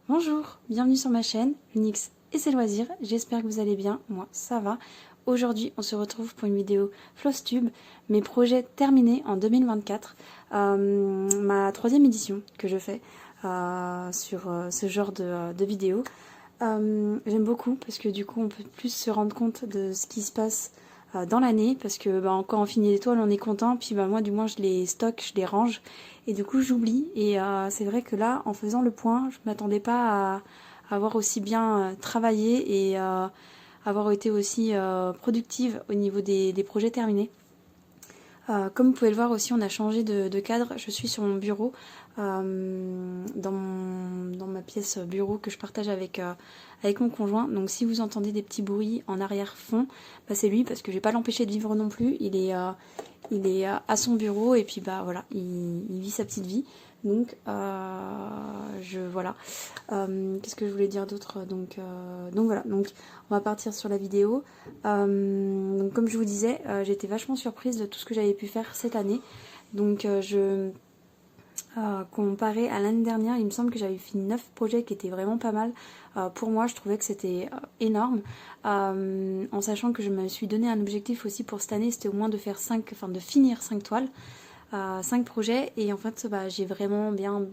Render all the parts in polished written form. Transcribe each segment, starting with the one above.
Bonjour, bienvenue sur ma chaîne, Unix et ses loisirs, j'espère que vous allez bien, moi ça va. Aujourd'hui on se retrouve pour une vidéo Flosstube, mes projets terminés en 2024, ma troisième édition que je fais sur ce genre de vidéos. J'aime beaucoup parce que du coup on peut plus se rendre compte de ce qui se passe dans l'année, parce que quand on finit les toiles on est content, puis moi du moins je les stocke, je les range et du coup j'oublie. Et c'est vrai que là en faisant le point je m'attendais pas à avoir aussi bien travaillé et avoir été aussi productive au niveau des projets terminés. Comme vous pouvez le voir aussi, on a changé de cadre. Je suis sur mon bureau, dans ma pièce bureau que je partage avec mon conjoint. Donc si vous entendez des petits bruits en arrière-fond, c'est lui, parce que je vais pas l'empêcher de vivre non plus. Il est à son bureau et puis voilà, il vit sa petite vie. Donc voilà. Qu'est-ce que je voulais dire d'autre, donc voilà, donc on va partir sur la vidéo. Donc comme je vous disais, j'étais vachement surprise de tout ce que j'avais pu faire cette année. Donc comparé à l'année dernière, il me semble que j'avais fait 9 projets qui étaient vraiment pas mal. Pour moi, je trouvais que c'était énorme. En sachant que je me suis donné un objectif aussi pour cette année, c'était au moins de faire de finir 5 toiles. 5 projets, et en fait j'ai vraiment bien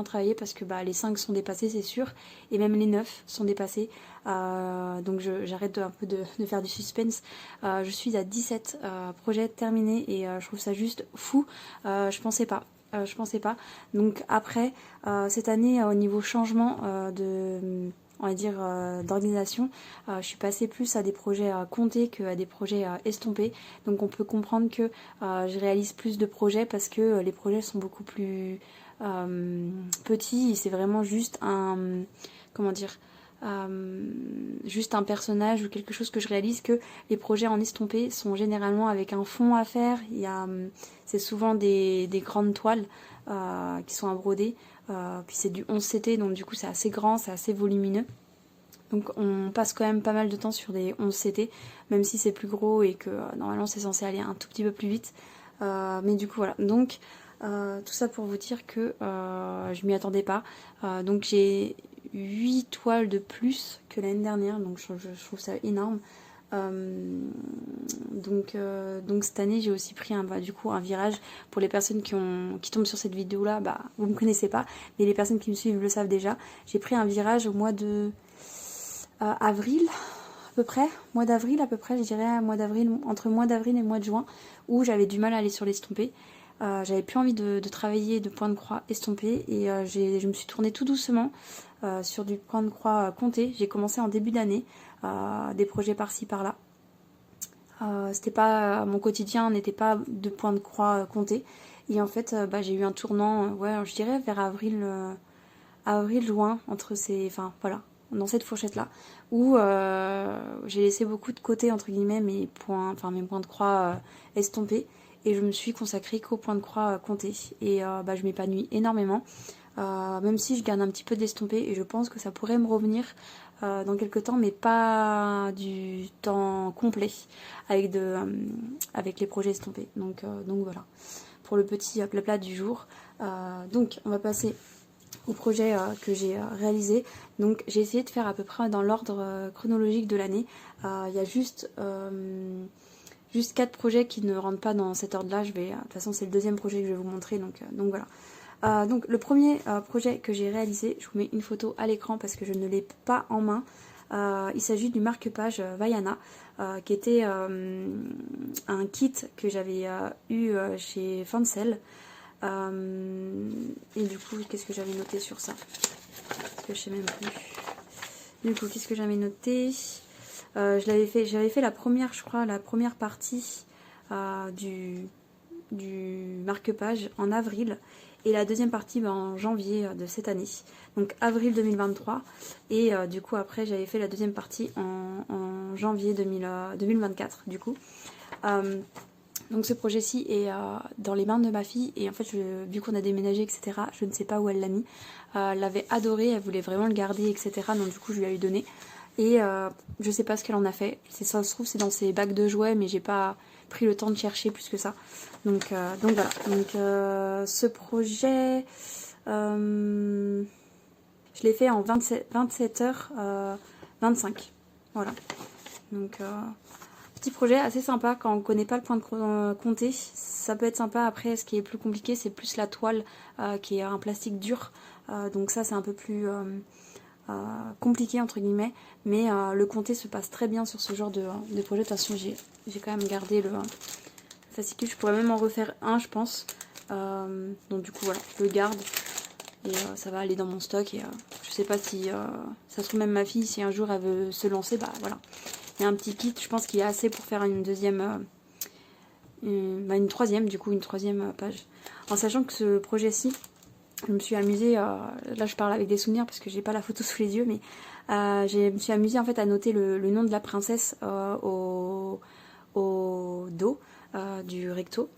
travaillé, parce que les 5 sont dépassés, c'est sûr, et même les 9 sont dépassés. Donc j'arrête un peu de faire du suspense. Je suis à 17 projets terminés et je trouve ça juste fou. Je pensais pas. Donc après, cette année, au niveau changement on va dire d'organisation, je suis passée plus à des projets comptés qu'à des projets estompés. Donc on peut comprendre que je réalise plus de projets, parce que les projets sont beaucoup plus petits, et c'est vraiment juste juste un personnage ou quelque chose que je réalise. Que les projets en estompé sont généralement avec un fond à faire. C'est souvent des grandes toiles qui sont à broder. Puis c'est du 11 CT, donc du coup c'est assez grand, c'est assez volumineux. Donc on passe quand même pas mal de temps sur des 11 CT, même si c'est plus gros et que normalement c'est censé aller un tout petit peu plus vite. Mais du coup voilà, donc tout ça pour vous dire que je m'y attendais pas. Donc j'ai 8 toiles de plus que l'année dernière, donc je trouve ça énorme. Donc cette année j'ai aussi pris un virage. Pour les personnes qui tombent sur cette vidéo là, vous me connaissez pas, mais les personnes qui me suivent le savent déjà. J'ai pris un virage au mois de avril à peu près, je dirais, entre mois d'avril et mois de juin, où j'avais du mal à aller sur l'estompé. J'avais plus envie de travailler de point de croix estompé, et je me suis tournée tout doucement sur du point de croix compté. J'ai commencé en début d'année, des projets par-ci par-là. C'était pas mon quotidien, n'était pas de point de croix compté, et en fait j'ai eu un tournant, je dirais vers avril-juin, dans cette fourchette là, où j'ai laissé beaucoup de côté entre guillemets mes points de croix estompés, et je me suis consacrée qu'aux points de croix comptés, et je m'épanouis énormément, même si je garde un petit peu d'estompé, et je pense que ça pourrait me revenir dans quelques temps, mais pas du temps complet avec les projets estompés. Donc voilà pour le petit blabla du jour. Donc on va passer au projet que j'ai réalisé. Donc j'ai essayé de faire à peu près dans l'ordre chronologique de l'année. Il y a juste 4 projets qui ne rentrent pas dans cet ordre là. De toute façon c'est le deuxième projet que je vais vous montrer, donc voilà. Donc le premier projet que j'ai réalisé, je vous mets une photo à l'écran parce que je ne l'ai pas en main. Il s'agit du marque-page Vaiana, qui était un kit que j'avais eu chez Fancel. Et du coup, qu'est-ce que j'avais noté sur ça? Parce que je sais même plus. Du coup, qu'est-ce que j'avais noté? J'avais fait la première, je crois, la première partie du marque-page en avril, et la deuxième partie en janvier de cette année, donc avril 2023, et du coup après j'avais fait la deuxième partie en janvier 2024 du coup. Donc ce projet-ci est dans les mains de ma fille, et en fait vu qu'on a déménagé etc, je ne sais pas où elle l'a mis. Elle l'avait adoré, elle voulait vraiment le garder etc, donc du coup je lui ai donné, et je sais pas ce qu'elle en a fait. Ça se trouve c'est dans ses bacs de jouets, mais j'ai pas pris le temps de chercher plus que ça. Donc voilà. Donc ce projet, je Je l'ai fait en 27h25. Voilà. Donc petit projet assez sympa quand on ne connaît pas le point de compter. Ça peut être sympa. Après, ce qui est plus compliqué, c'est plus la toile qui est un plastique dur. Donc ça, c'est un peu plus compliqué entre guillemets. Mais le comté se passe très bien sur ce genre de projet. De toute façon, j'ai quand même gardé le fascicule. Je pourrais même en refaire un, je pense. Donc du coup, voilà, je le garde. Et ça va aller dans mon stock. Et je sais pas si ça se trouve même ma fille, si un jour elle veut se lancer, bah voilà. Il y a un petit kit, je pense qu'il y a assez pour faire une deuxième, une troisième, du coup, une troisième page. En sachant que ce projet-ci, je me suis amusée, là je parle avec des souvenirs parce que j'ai pas la photo sous les yeux, mais je me suis amusée en fait à noter le nom de la princesse au dos du recto.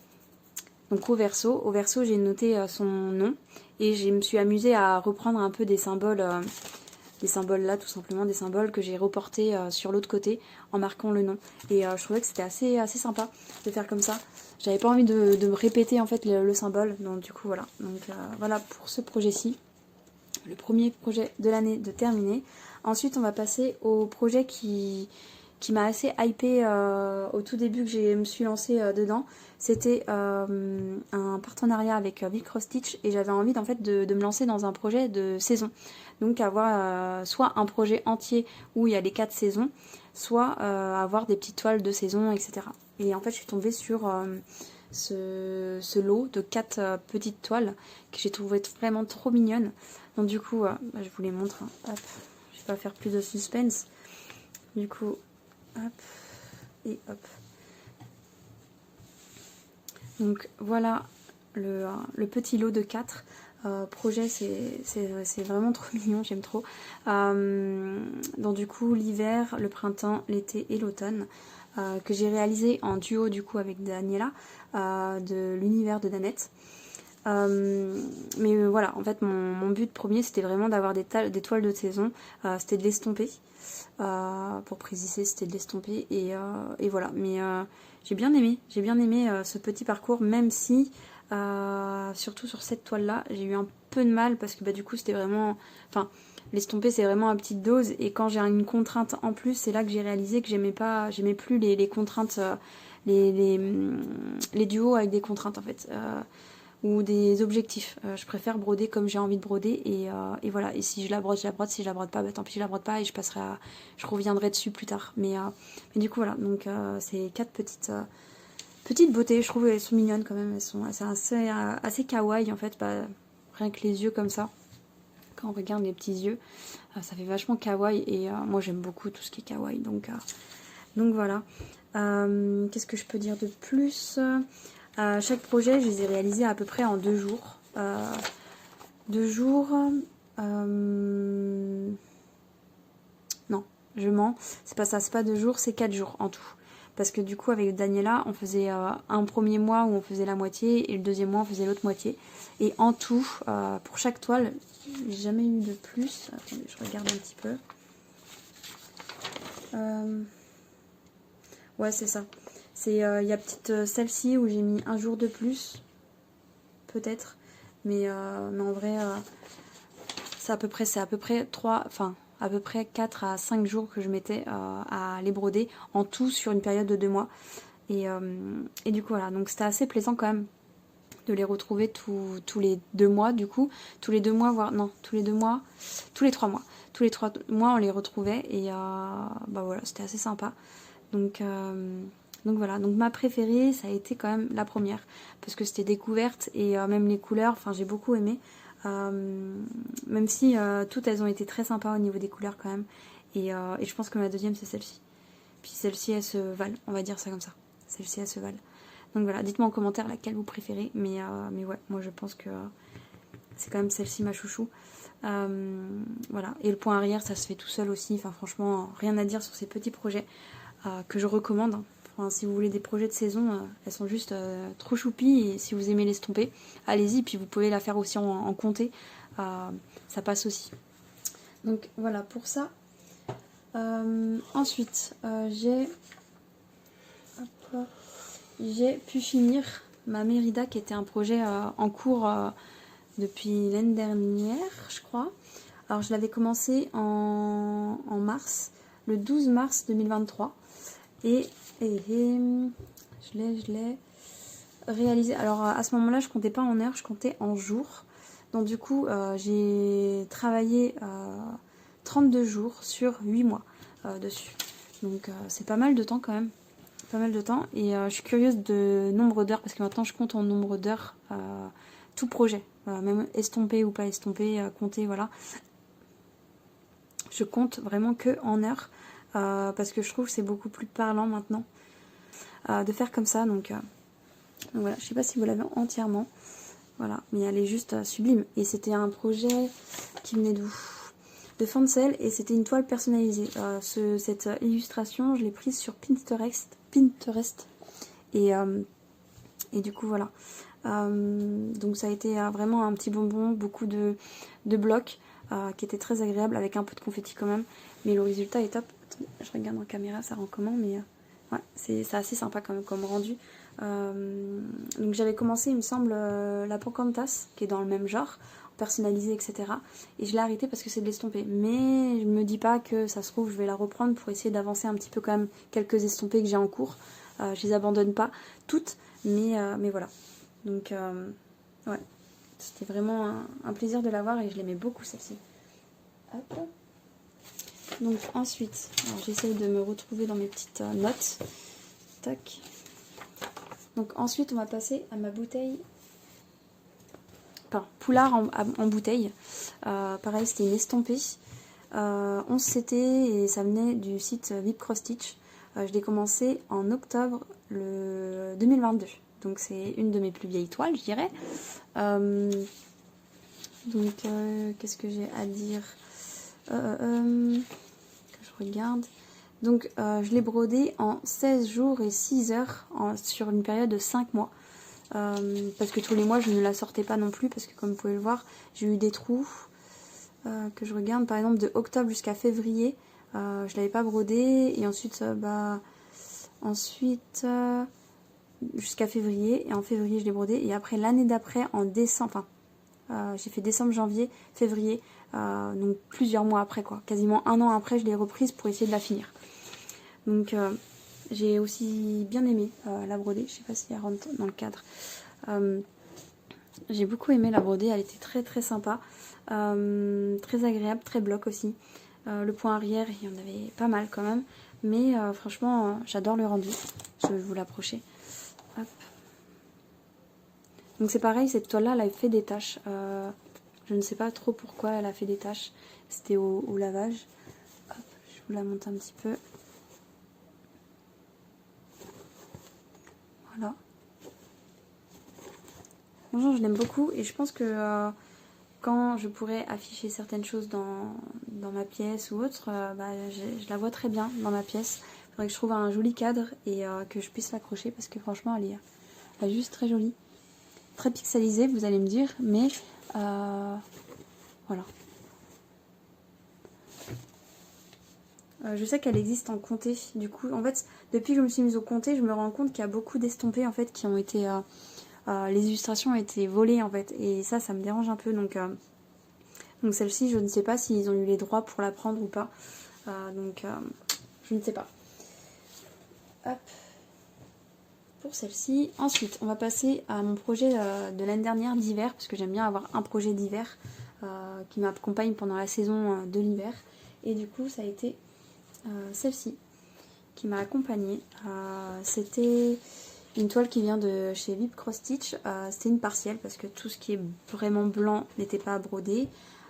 Donc au verso j'ai noté son nom et je me suis amusée à reprendre un peu des symboles là tout simplement, des symboles que j'ai reportés sur l'autre côté en marquant le nom. Et je trouvais que c'était assez sympa de faire comme ça. J'avais pas envie de me répéter en fait le symbole, donc du coup voilà. Donc voilà pour ce projet-ci, le premier projet de l'année de terminer. Ensuite on va passer au projet qui m'a assez hypé au tout début que je me suis lancée dedans. C'était un partenariat avec Big Cross Stitch et j'avais envie en fait de me lancer dans un projet de saison. Donc avoir soit un projet entier où il y a les 4 saisons, soit avoir des petites toiles de saison, etc. Et en fait je suis tombée sur ce lot de 4 petites toiles que j'ai trouvé vraiment trop mignonnes. Donc du coup, je vous les montre. Hein. Hop. Je vais pas faire plus de suspense. Du coup, hop et hop. Donc voilà le petit lot de 4 projets, c'est vraiment trop mignon, j'aime trop. Donc du coup l'hiver, le printemps, l'été et l'automne que j'ai réalisé en duo du coup avec Daniela de l'univers de Danette. Mais voilà, en fait mon but premier c'était vraiment d'avoir des toiles de saison, c'était de l'estomper. Pour préciser, c'était de l'estomper et voilà. Mais j'ai bien aimé ce petit parcours, même si surtout sur cette toile là j'ai eu un peu de mal parce que bah, du coup c'était vraiment, enfin l'estomper c'est vraiment à petite dose et quand j'ai une contrainte en plus c'est là que j'ai réalisé que j'aimais plus les contraintes, les duos avec des contraintes en fait. Ou des objectifs. Je préfère broder comme j'ai envie de broder et voilà. Et si je la brode, je la brode. Si je la brode pas, bah tant pis, je la brode pas et je reviendrai dessus plus tard. Mais du coup voilà. Donc c'est 4 petites beautés. Je trouve qu'elles sont mignonnes quand même. Elles sont assez kawaii en fait. Bah, rien que les yeux comme ça. Quand on regarde les petits yeux, ça fait vachement kawaii et moi j'aime beaucoup tout ce qui est kawaii. Donc voilà. Qu'est-ce que je peux dire de plus? Chaque projet, je les ai réalisés à peu près en 2 jours. 2 jours... non, je mens. C'est pas ça, c'est pas 2 jours, c'est 4 jours en tout. Parce que du coup, avec Daniela, on faisait un premier mois où on faisait la moitié et le deuxième mois, on faisait l'autre moitié. Et en tout, pour chaque toile, j'ai jamais eu de plus. Attendez, je regarde un petit peu. Ouais, c'est ça. Il y a peut-être celle-ci où j'ai mis un jour de plus, peut-être. Mais en vrai, c'est à peu près 4 à 5 jours que je mettais à les broder, en tout sur une période de 2 mois. Et du coup, voilà, donc c'était assez plaisant quand même de les retrouver tous les 2 mois, du coup. Tous les 2 mois, voire non, tous les 2 mois, tous les 3 mois. Tous les 3 mois, on les retrouvait et bah voilà, c'était assez sympa. Donc voilà, donc ma préférée, ça a été quand même la première, parce que c'était découverte et même les couleurs, enfin j'ai beaucoup aimé, même si toutes elles ont été très sympas au niveau des couleurs quand même, et je pense que ma deuxième c'est celle-ci. Puis celle-ci elle se valent, on va dire ça comme ça, celle-ci elle se valent. Donc voilà, dites-moi en commentaire laquelle vous préférez, mais ouais, moi je pense que c'est quand même celle-ci ma chouchou. Voilà, et le point arrière ça se fait tout seul aussi, enfin franchement rien à dire sur ces petits projets que je recommande. Enfin, si vous voulez des projets de saison, elles sont juste trop choupies et si vous aimez l'estomper, allez-y, puis vous pouvez la faire aussi en comté, ça passe aussi. Donc voilà pour ça. Ensuite, j'ai pu finir ma Mérida qui était un projet en cours depuis l'année dernière, je crois. Alors je l'avais commencé en mars, le 12 mars 2023. Et je l'ai réalisé. Alors à ce moment-là, je comptais pas en heures, je comptais en jours. Donc du coup, j'ai travaillé 32 jours sur 8 mois dessus. Donc c'est pas mal de temps quand même. Pas mal de temps. Et je suis curieuse de nombre d'heures, parce que maintenant je compte en nombre d'heures tout projet. Même estompé ou pas estompé, compter, voilà. Je compte vraiment que en heures. Parce que je trouve que c'est beaucoup plus parlant maintenant de faire comme ça. Donc voilà, je sais pas si vous l'avez entièrement. Voilà, mais elle est juste sublime. Et c'était un projet qui venait d'où? De Fancel, et c'était une toile personnalisée. Cette illustration, je l'ai prise sur Pinterest. Et du coup, voilà. Donc ça a été vraiment un petit bonbon, beaucoup de blocs qui étaient très agréables, avec un peu de confetti quand même. Mais le résultat est top. Attendez, je regarde en caméra, ça rend comment, mais ouais, c'est assez sympa quand même comme rendu. Donc j'avais commencé, il me semble, la Pocahontas, qui est dans le même genre, personnalisée, etc. Et je l'ai arrêté parce que c'est de l'estompé. Mais je me dis pas que ça se trouve, je vais la reprendre pour essayer d'avancer un petit peu quand même quelques estompés que j'ai en cours. Je les abandonne pas toutes, mais voilà. Donc ouais, c'était vraiment un plaisir de l'avoir et je l'aimais beaucoup celle-ci. Hop. Donc ensuite, j'essaye de me retrouver dans mes petites notes. Tac. Donc ensuite on va passer à ma bouteille, enfin Poulard en bouteille. Pareil, c'était une estompée 11 CT et ça venait du site Vip Cross Stitch. Je l'ai commencé en octobre 2022, donc c'est une de mes plus vieilles toiles, je dirais. Donc qu'est-ce que j'ai à dire, que je regarde. Donc je l'ai brodé en 16 jours et 6 heures sur une période de 5 mois. Parce que tous les mois je ne la sortais pas non plus, parce que comme vous pouvez le voir, j'ai eu des trous que je regarde. Par exemple de octobre jusqu'à février, je l'avais pas brodé, et ensuite jusqu'à février, et en février je l'ai brodé, et après l'année d'après en décembre, j'ai fait décembre, janvier, février, donc plusieurs mois après, quoi, quasiment un an après, je l'ai reprise pour essayer de la finir. Donc j'ai aussi bien aimé la broder, je sais pas si elle rentre dans le cadre. J'ai beaucoup aimé la broder, elle était très très sympa, très agréable, très bloc aussi. Le point arrière, il y en avait pas mal quand même, mais franchement j'adore le rendu. Je vais vous l'approcher. Hop. Donc c'est pareil, cette toile là elle a fait des taches, je ne sais pas trop pourquoi elle a fait des taches, c'était au lavage. Hop, je vous la monte un petit peu. Voilà. Bonjour, je l'aime beaucoup, et je pense que quand je pourrais afficher certaines choses dans ma pièce ou autre, je la vois très bien dans ma pièce. Il faudrait que je trouve un joli cadre et que je puisse l'accrocher, parce que franchement elle est juste très jolie. Très pixelisée, vous allez me dire, mais voilà. Je sais qu'elle existe en comté, du coup, en fait, depuis que je me suis mise au comté, je me rends compte qu'il y a beaucoup d'estompés, en fait, qui ont été... les illustrations ont été volées, en fait, et ça me dérange un peu, donc celle-ci, je ne sais pas s'ils ont eu les droits pour la prendre ou pas, je ne sais pas. Hop, pour celle-ci. Ensuite, on va passer à mon projet de l'année dernière d'hiver, parce que j'aime bien avoir un projet d'hiver qui m'accompagne pendant la saison de l'hiver, et du coup, ça a été... celle-ci qui m'a accompagnée. C'était une toile qui vient de chez Vip Cross Stitch. C'était une partielle parce que tout ce qui est vraiment blanc n'était pas brodé.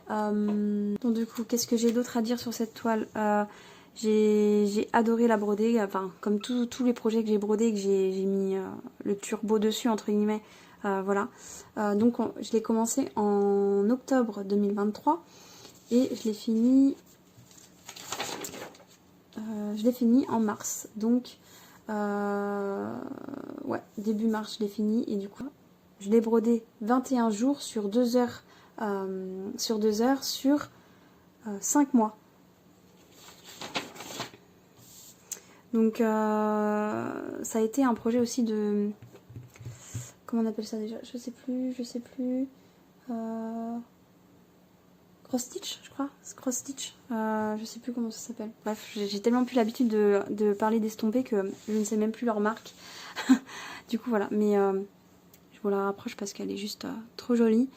Donc du coup, qu'est-ce que j'ai d'autre à dire sur cette toile? J'ai adoré la broder, enfin comme tous les projets que j'ai brodés, que j'ai mis le turbo dessus entre guillemets. Voilà. Donc je l'ai commencé en octobre 2023 et je l'ai fini en mars, donc ouais, début mars je l'ai fini, et du coup je l'ai brodé 21 jours sur 2 heures sur 5 mois. Donc ça a été un projet aussi de... Comment on appelle ça déjà? Je sais plus. Comment Cross Stitch, je crois. Cross Stitch. Je sais plus comment ça s'appelle. Bref, j'ai tellement plus l'habitude de parler d'estompés que je ne sais même plus leur marque. Du coup, voilà. Mais je vous la rapproche parce qu'elle est juste trop jolie.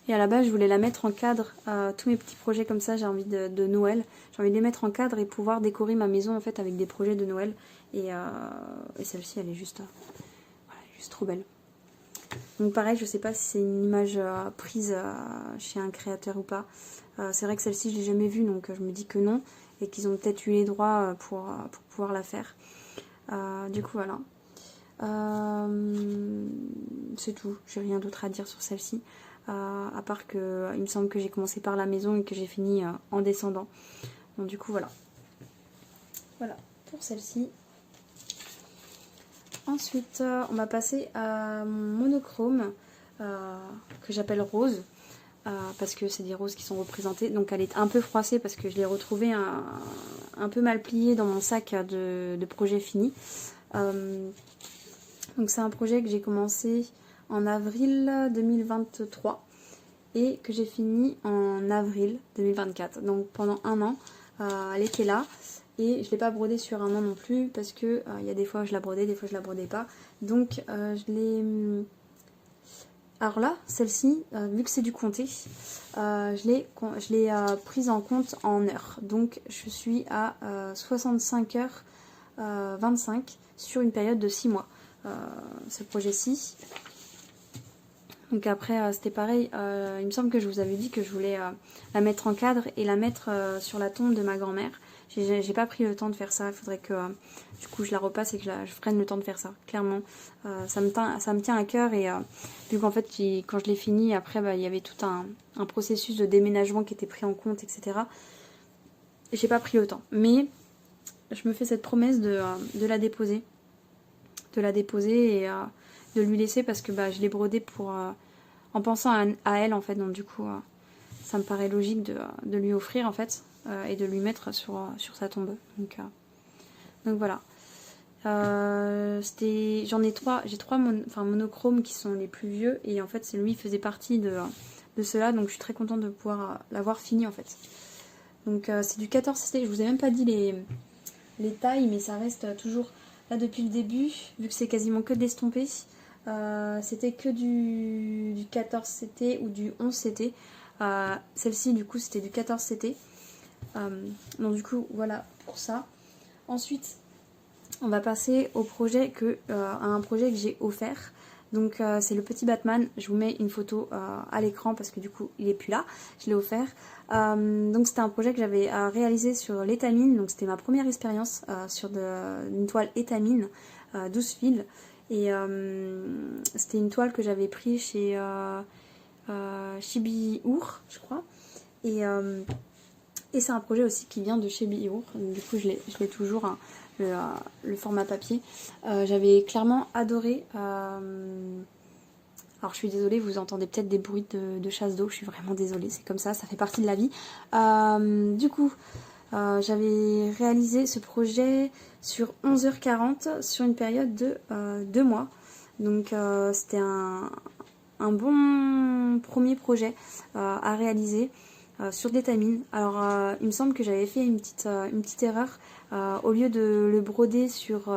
Et à la base, je voulais la mettre en cadre. Tous mes petits projets comme ça, j'ai envie de Noël. J'ai envie de les mettre en cadre et pouvoir décorer ma maison en fait avec des projets de Noël. Et celle-ci, elle est juste, voilà, juste trop belle. Donc pareil, je sais pas si c'est une image prise chez un créateur ou pas. C'est vrai que celle-ci, je l'ai jamais vue, donc je me dis que non. Et qu'ils ont peut-être eu les droits pour pouvoir la faire. Du coup, voilà. C'est tout. J'ai rien d'autre à dire sur celle-ci. À part que il me semble que j'ai commencé par la maison et que j'ai fini en descendant. Donc du coup, voilà. Voilà pour celle-ci. Ensuite, on va passer à mon monochrome que j'appelle rose. Parce que c'est des roses qui sont représentées. Donc elle est un peu froissée parce que je l'ai retrouvée un peu mal pliée dans mon sac de projet fini. Donc c'est un projet que j'ai commencé en avril 2023 et que j'ai fini en avril 2024. Donc pendant un an, elle était là. Et je ne l'ai pas brodée sur un an non plus parce que il y a des fois je la brodais, des fois je la brodais pas. Donc je l'ai... Alors là, celle-ci, vu que c'est du comté, je l'ai prise en compte en heures. Donc je suis à 65 heures 25 sur une période de 6 mois. Ce projet-ci. Donc après, c'était pareil. Il me semble que je vous avais dit que je voulais la mettre en cadre et la mettre sur la tombe de ma grand-mère. J'ai pas pris le temps de faire ça. Il faudrait que du coup je la repasse et que je prenne le temps de faire ça. Clairement, ça me tient à cœur et vu qu'en fait quand je l'ai fini, après il y avait tout un processus de déménagement qui était pris en compte, etc. Et j'ai pas pris le temps. Mais je me fais cette promesse de la déposer. Et de lui laisser parce que je l'ai brodé en pensant à elle en fait. Donc du coup, ça me paraît logique de lui offrir en fait. Et de lui mettre sur sa tombe. Donc voilà. J'en ai trois. J'ai trois monochromes qui sont les plus vieux. Et en fait, celui faisait partie de ceux-là. Donc je suis très contente de pouvoir l'avoir fini en fait. Donc c'est du 14C. Je vous ai même pas dit les tailles. Mais ça reste toujours là depuis le début. Vu que c'est quasiment que d'estompés. C'était que du 14CT ou du 11CT. Celle-ci du coup c'était du 14CT. Donc du coup voilà pour ça. Ensuite on va passer au projet à un projet que j'ai offert. Donc c'est le petit Batman. Je vous mets une photo à l'écran parce que du coup il est plus là. Je l'ai offert. Donc c'était un projet que j'avais réalisé sur l'étamine. Donc c'était ma première expérience sur une toile étamine 12 fils. Et c'était une toile que j'avais prise chez Chibi-Our, je crois. Et c'est un projet aussi qui vient de chez Bihour. Du coup, je l'ai toujours, hein, le format papier. J'avais clairement adoré. Alors, je suis désolée, vous entendez peut-être des bruits de chasse d'eau. Je suis vraiment désolée, c'est comme ça fait partie de la vie. Du coup, j'avais réalisé ce projet sur 11h40 sur une période de 2 mois. Donc, c'était un bon premier projet à réaliser. Sur d'étamine. Alors il me semble que j'avais fait une petite erreur. Au lieu de le broder sur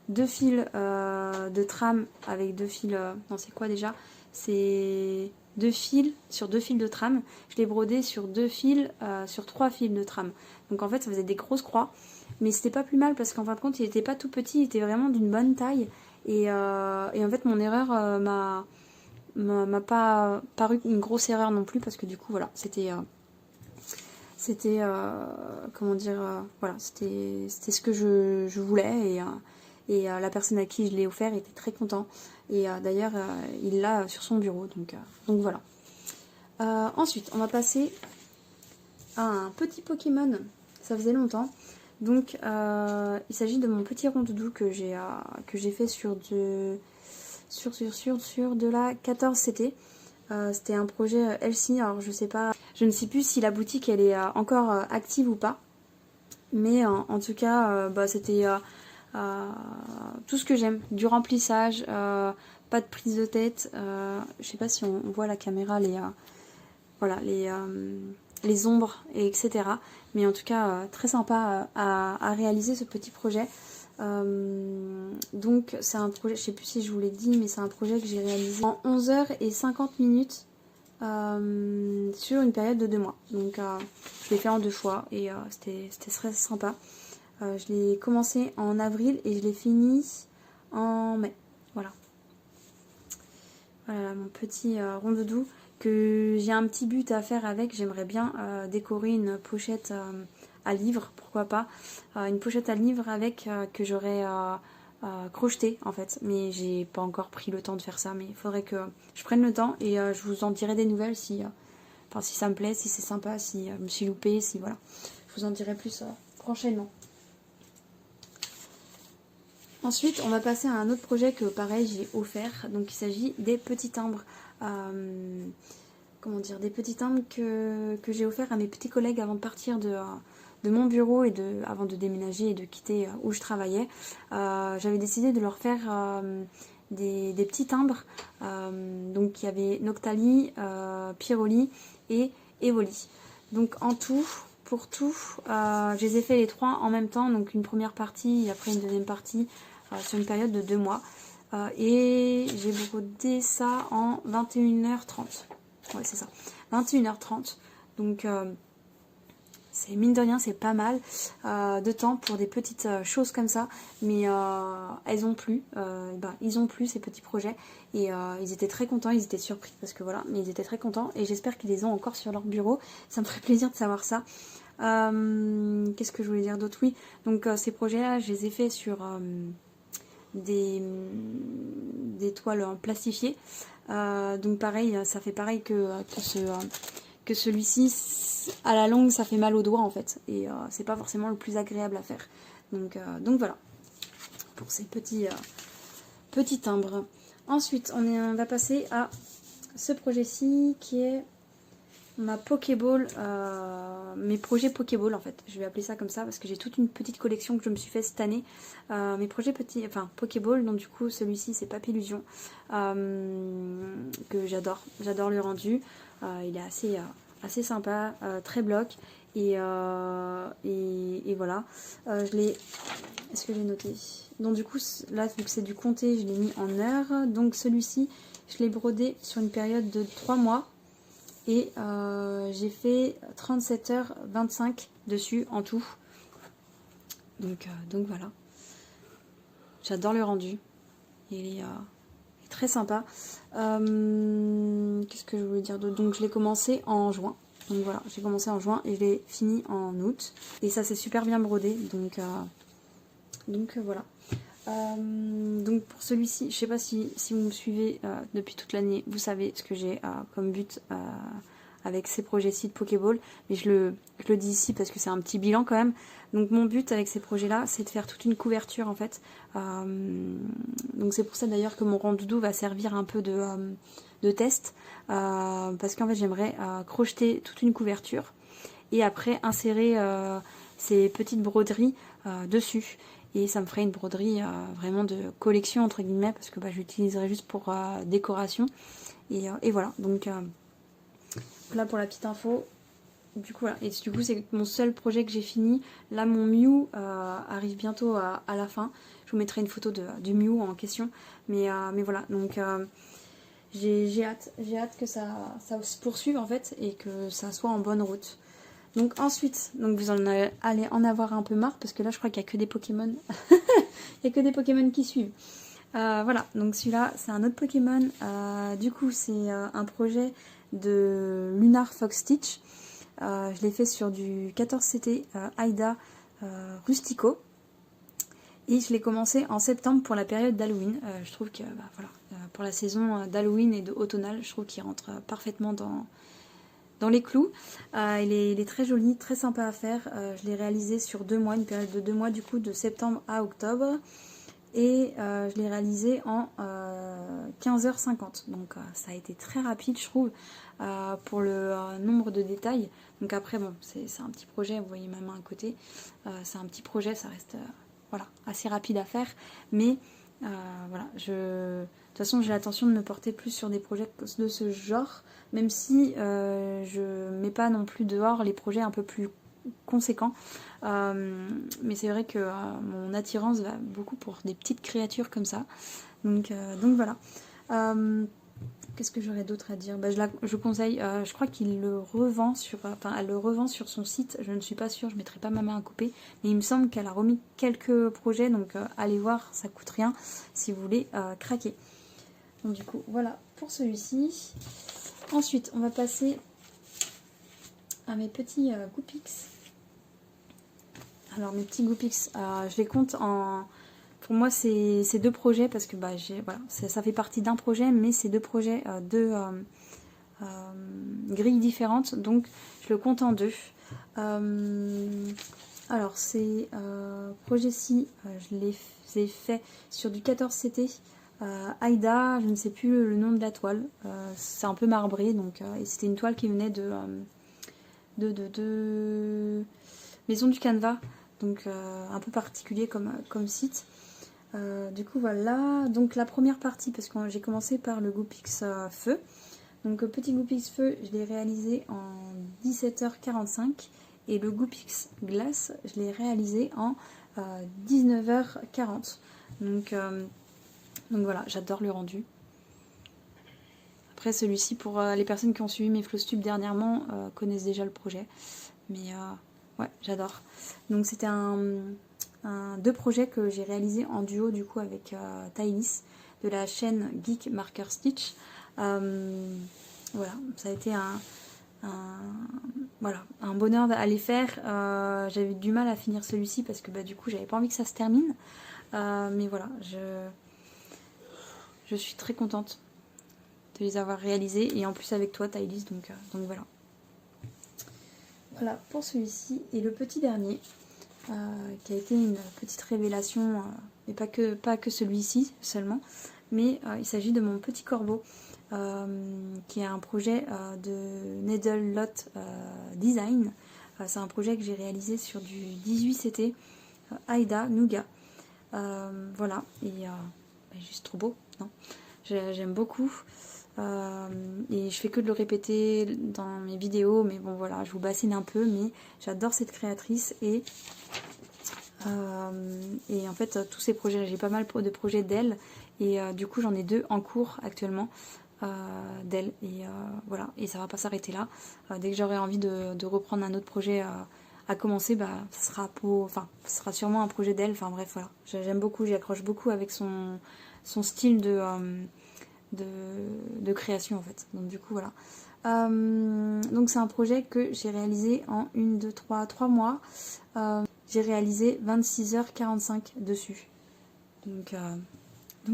2 fils de trame avec 2 fils... non c'est quoi déjà? C'est 2 fils sur 2 fils de trame. Je l'ai brodé sur 2 fils sur 3 fils de trame. Donc en fait ça faisait des grosses croix. Mais c'était pas plus mal parce qu'en fin de compte il était pas tout petit, il était vraiment d'une bonne taille. Et en fait mon erreur m'a pas paru une grosse erreur non plus parce que du coup voilà c'était comment dire voilà c'était ce que je voulais et la personne à qui je l'ai offert était très content et d'ailleurs il l'a sur son bureau donc voilà. Ensuite on va passer à un petit Pokémon, ça faisait longtemps. Donc il s'agit de mon petit rondoudou que j'ai fait sur de la 14CT. C'était un projet Elsie, alors je ne sais plus si la boutique elle est encore active ou pas, mais en tout cas c'était tout ce que j'aime, du remplissage, pas de prise de tête. Je sais pas si on voit la caméra, voilà, les ombres, et etc. Mais en tout cas, très sympa à réaliser ce petit projet. Donc c'est un projet, je sais plus si je vous l'ai dit, mais c'est un projet que j'ai réalisé en 11h50 sur une période de 2 mois. Donc je l'ai fait en 2 fois et c'était très sympa. Je l'ai commencé en avril et je l'ai fini en mai. Voilà. Voilà mon petit rondoudou que j'ai un petit but à faire avec. J'aimerais bien décorer une pochette à livre, pourquoi pas. Une pochette à livre avec que j'aurais crocheté en fait. Mais j'ai pas encore pris le temps de faire ça. Mais il faudrait que je prenne le temps et je vous en dirai des nouvelles si, si ça me plaît, si c'est sympa, si je me suis loupée, si voilà. Je vous en dirai plus prochainement. Ensuite, on va passer à un autre projet que pareil j'ai offert. Donc il s'agit des petits timbres. Comment dire, des petits timbres que j'ai offert à mes petits collègues avant de partir de mon bureau et avant de déménager et de quitter où je travaillais. J'avais décidé de leur faire des petits timbres. Donc il y avait Noctali, Pyroli et Evoli. Donc en tout, pour tout, je les ai fait les 3 en même temps. Donc une première partie et après une deuxième partie sur une période de 2 mois. Et j'ai brodé ça en 21h30. Ouais, c'est ça. 21h30. Donc, c'est mine de rien, c'est pas mal de temps pour des petites choses comme ça. Mais elles ont plu. Ils ont plu, ces petits projets. Et ils étaient très contents. Ils étaient surpris parce que voilà. Mais ils étaient très contents. Et j'espère qu'ils les ont encore sur leur bureau. Ça me ferait plaisir de savoir ça. Qu'est-ce que je voulais dire d'autre? Oui. Donc, ces projets-là, je les ai faits sur des toiles plastifiées. Donc pareil, ça fait pareil que celui-ci. À la longue, ça fait mal aux doigts en fait. Et c'est pas forcément le plus agréable à faire. Donc voilà. Pour ces petits timbres. Ensuite, on va passer à ce projet-ci qui est ma Pokéball, mes projets Pokéball en fait. Je vais appeler ça comme ça parce que j'ai toute une petite collection que je me suis fait cette année. Mes projets Pokéball, donc du coup celui-ci c'est Papillusion, que j'adore. J'adore le rendu. Il est assez sympa, très bloc. Et voilà. Est-ce que j'ai noté? Donc du coup là vu que c'est du compté, je l'ai mis en heures. Donc celui-ci je l'ai brodé sur une période de 3 mois. Et j'ai fait 37h25 dessus en tout. Donc voilà. J'adore le rendu. Il est très sympa. Qu'est-ce que je voulais dire d'autre? Donc je l'ai commencé en juin. Donc voilà, j'ai commencé en juin et je l'ai fini en août. Et ça s'est super bien brodé. Donc voilà. Donc pour celui-ci, je sais pas si vous me suivez depuis toute l'année, vous savez ce que j'ai comme but avec ces projets-ci de Pokéball, mais je le dis ici parce que c'est un petit bilan quand même. Donc mon but avec ces projets-là, c'est de faire toute une couverture en fait. Donc c'est pour ça d'ailleurs que mon rondoudou va servir un peu de test, parce qu'en fait j'aimerais crocheter toute une couverture et après insérer ces petites broderies dessus. Et ça me ferait une broderie vraiment de collection entre guillemets parce que j'utiliserai juste pour décoration. Et voilà, donc là pour la petite info. Du coup, voilà. Et du coup c'est mon seul projet que j'ai fini. Là mon Mew arrive bientôt à la fin. Je vous mettrai une photo du Mew en question. Mais voilà, donc j'ai hâte que ça se poursuive en fait et que ça soit en bonne route. Donc ensuite, vous allez en avoir un peu marre parce que là je crois qu'il n'y a que des Pokémon. Il n'y a que des Pokémon qui suivent. Voilà, donc celui-là c'est un autre Pokémon. Du coup c'est un projet de Lunar Fox Stitch. Je l'ai fait sur du 14CT Aida Rustico. Et je l'ai commencé en septembre pour la période d'Halloween. Je trouve que voilà, pour la saison d'Halloween et de automnale, je trouve qu'il rentre parfaitement dans les clous. Il est très joli, très sympa à faire. Je l'ai réalisé sur 2 mois, une période de 2 mois du coup, de septembre à octobre. Et je l'ai réalisé en 15h50. Donc ça a été très rapide je trouve, pour le nombre de détails. Donc après bon, c'est un petit projet, vous voyez ma main à côté. C'est un petit projet, ça reste voilà, assez rapide à faire. Mais voilà, toute façon, j'ai l'intention de me porter plus sur des projets de ce genre, même si je mets pas non plus dehors les projets un peu plus conséquents. Mais c'est vrai que mon attirance va beaucoup pour des petites créatures comme ça. Donc voilà. Qu'est-ce que j'aurais d'autre à dire? Je conseille, je crois qu'il le revend sur, elle le revend sur son site, je ne suis pas sûre, je ne mettrai pas ma main à couper, mais il me semble qu'elle a remis quelques projets, donc allez voir, ça coûte rien si vous voulez craquer. Donc du coup, voilà pour celui-ci. Ensuite, on va passer à mes petits Goopix. Alors mes petits Goopix, je les compte en... Pour moi, c'est deux projets parce que voilà, ça fait partie d'un projet, mais c'est deux projets, deux grilles différentes, donc je le compte en deux. Alors, c'est projet-ci, je l'ai fait sur du 14CT. Aïda, je ne sais plus le nom de la toile, c'est un peu marbré, donc et c'était une toile qui venait de Maison du Canevas, donc un peu particulier comme site. Du coup voilà, donc la première partie, parce que j'ai commencé par le Goopix feu. Donc le petit Goopix feu, je l'ai réalisé en 17h45 et le Goopix glace, je l'ai réalisé en 19h40. Donc voilà, j'adore le rendu. Après celui-ci, pour les personnes qui ont suivi mes Flostube dernièrement, connaissent déjà le projet. Mais ouais, j'adore. Donc c'était deux projets que j'ai réalisés en duo du coup avec Thaïlis de la chaîne Geek Marker Stitch. Voilà, ça a été voilà, un bonheur à les faire. J'avais du mal à finir celui-ci parce que du coup j'avais pas envie que ça se termine. Mais voilà, je suis très contente de les avoir réalisés et en plus avec toi Thaïlis, donc voilà. Voilà pour celui-ci. Et le petit dernier, qui a été une petite révélation, et pas que celui-ci seulement, mais il s'agit de mon petit corbeau, qui est un projet de Needle Lot Design. C'est un projet que j'ai réalisé sur du 18CT Aïda Nougat. Voilà, et juste trop beau, non? J'aime beaucoup. Et je fais que de le répéter dans mes vidéos, mais bon voilà, je vous bassine un peu, mais j'adore cette créatrice et en fait tous ces projets, j'ai pas mal de projets d'elle et du coup j'en ai deux en cours actuellement d'elle et voilà, et ça va pas s'arrêter là. Dès que j'aurai envie de reprendre un autre projet à commencer, ce sera sûrement un projet d'elle, enfin bref voilà, j'aime beaucoup, j'y accroche beaucoup avec son style de création en fait. Donc du coup voilà. Donc c'est un projet que j'ai réalisé en 3 mois. J'ai réalisé 26h45 dessus. Donc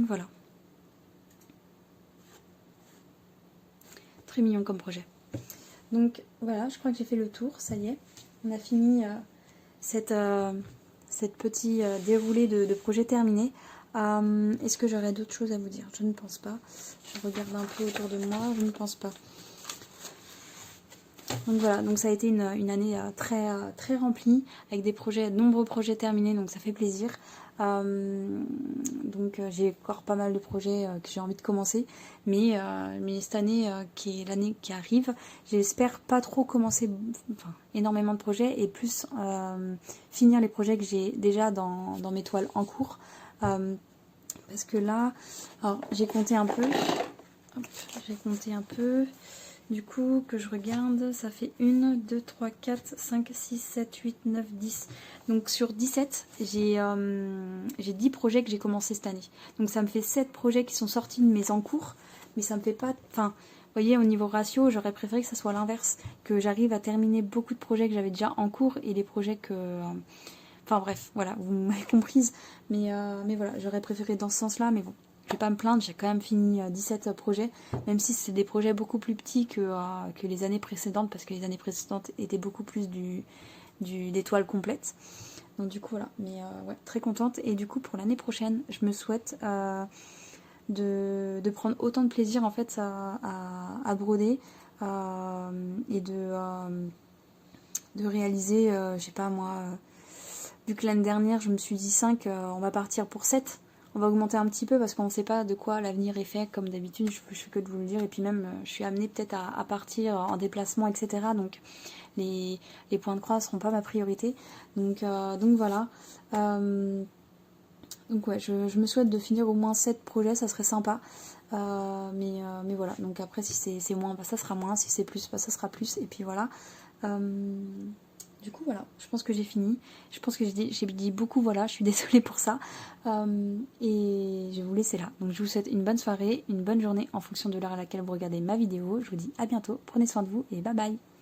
voilà. Très mignon comme projet. Donc voilà, je crois que j'ai fait le tour, ça y est. On a fini cette petit déroulé de projet terminé. Est-ce que j'aurais d'autres choses à vous dire? Je ne pense pas. Je regarde un peu autour de moi, je ne pense pas. Donc voilà, donc ça a été une année très remplie, avec de nombreux projets terminés, donc ça fait plaisir. Donc j'ai encore pas mal de projets que j'ai envie de commencer, mais cette année qui est l'année qui arrive, j'espère pas trop commencer énormément de projets et plus finir les projets que j'ai déjà dans mes toiles en cours. Parce que là, alors j'ai compté un peu, du coup que je regarde, ça fait 1, 2, 3, 4, 5, 6, 7, 8, 9, 10. Donc sur 17, j'ai 10 projets que j'ai commencé cette année. Donc ça me fait 7 projets qui sont sortis de mes en cours, mais ça me fait pas... Enfin, vous voyez, au niveau ratio, j'aurais préféré que ça soit l'inverse, que j'arrive à terminer beaucoup de projets que j'avais déjà en cours et les projets que... Enfin bref, voilà, vous m'avez comprise. Mais voilà, j'aurais préféré dans ce sens-là, mais bon. Je vais pas me plaindre, j'ai quand même fini 17 projets, même si c'est des projets beaucoup plus petits que les années précédentes, parce que les années précédentes étaient beaucoup plus des toiles complètes. Donc du coup voilà, mais ouais, très contente. Et du coup pour l'année prochaine, je me souhaite de prendre autant de plaisir en fait à broder et de réaliser, je sais pas moi, vu que l'année dernière je me suis dit 5, on va partir pour 7. on va augmenter un petit peu parce qu'on ne sait pas de quoi l'avenir est fait, comme d'habitude, je fais que de vous le dire, et puis même je suis amenée peut-être à partir en déplacement, etc. Donc les points de croix ne seront pas ma priorité. Donc voilà. Donc ouais, je me souhaite de finir au moins 7 projets, ça serait sympa. Mais voilà, donc après si c'est moins, bah, ça sera moins, si c'est plus, bah, ça sera plus, et puis voilà. Du coup voilà, je pense que j'ai fini. Je pense que j'ai dit beaucoup, voilà, je suis désolée pour ça. Et je vais vous laisser là. Donc je vous souhaite une bonne soirée, une bonne journée en fonction de l'heure à laquelle vous regardez ma vidéo. Je vous dis à bientôt, prenez soin de vous et bye bye.